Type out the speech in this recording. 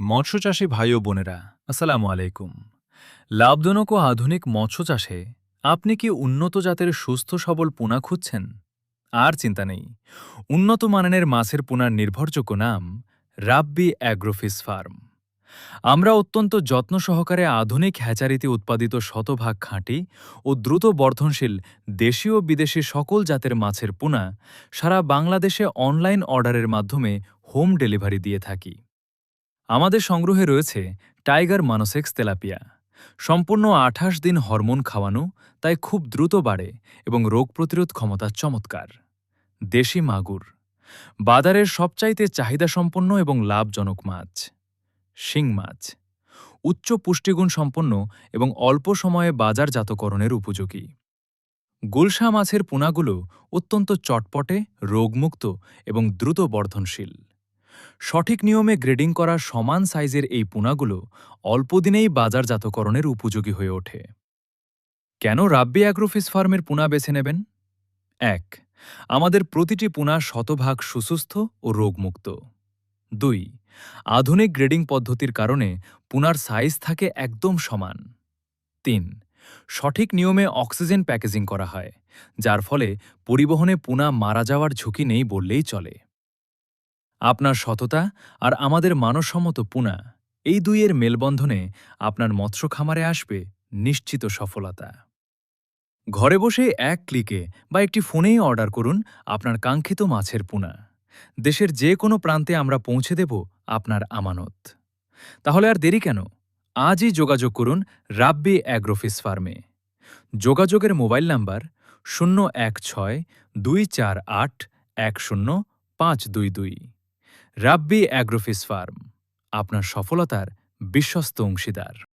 মৎস্যচাষী ভাই ও বোনেরা, আসসালামু আলাইকুম। লাভজনক ও আধুনিক মৎস্য চাষে আপনি কি উন্নত জাতের সুস্থ সবল পোনা খুঁজছেন? আর চিন্তা নেই, উন্নত মানের মাছের পোনার নির্ভরযোগ্য নাম রাব্বি অ্যাগ্রোফিশ ফার্ম। আমরা অত্যন্ত যত্ন সহকারে আধুনিক হ্যাচারিতে উৎপাদিত শতভাগ খাঁটি ও দ্রুত বর্ধনশীল দেশীয় ও বিদেশি সকল জাতের মাছের পোনা সারা বাংলাদেশে অনলাইন অর্ডারের মাধ্যমে হোম ডেলিভারি দিয়ে থাকি। আমাদের সংগ্রহে রয়েছে টাইগার মানোসেক্স তেলাপিয়া, সম্পূর্ণ ২৮ দিন হরমোন খাওয়ানো, তাই খুব দ্রুত বাড়ে এবং রোগ প্রতিরোধ ক্ষমতা চমৎকার। দেশি মাগুর, বাজারের সবচাইতে চাহিদাসম্পন্ন এবং লাভজনক মাছ। শিং মাছ, উচ্চ পুষ্টিগুণ সম্পন্ন এবং অল্প সময়ে বাজারজাতকরণের উপযোগী। গুলশা মাছের পোনাগুলো অত্যন্ত চটপটে, রোগমুক্ত এবং দ্রুত বর্ধনশীল। সঠিক নিয়মে গ্রেডিং করা সমান সাইজের এই পোনাগুলো অল্প দিনেই বাজারজাতকরণের উপযোগী হয়ে ওঠে। কেন রাব্বি অ্যাগ্রোফিশ ফার্মের পোনা বেছে নেবেন? ১. আমাদের প্রতিটি পোনা শতভাগ সুসুস্থ ও রোগমুক্ত। ২. আধুনিক গ্রেডিং পদ্ধতির কারণে পোনার সাইজ থাকে একদম সমান। ৩. সঠিক নিয়মে অক্সিজেন প্যাকেজিং করা হয়, যার ফলে পরিবহনে পোনা মারা যাওয়ার ঝুঁকি নেই বললেই চলে। আপনার সততা আর আমাদের মানসম্মত পোনা, এই দুইয়ের মেলবন্ধনে আপনার মৎস্য খামারে আসবে নিশ্চিত সফলতা। ঘরে বসে এক ক্লিকে বা একটি ফোনেই অর্ডার করুন আপনার কাঙ্ক্ষিত মাছের পোনা। দেশের যে কোনো প্রান্তে আমরা পৌঁছে দেব আপনার আমানত। তাহলে আর দেরি কেন? আজই যোগাযোগ করুন রাব্বি অ্যাগ্রোফিশ ফার্মে। যোগাযোগের মোবাইল নাম্বার 016-248-10-522। রাব্বি অ্যাগ্রোফিশ ফার্ম, আপনার সফলতার বিশ্বস্ত অংশীদার।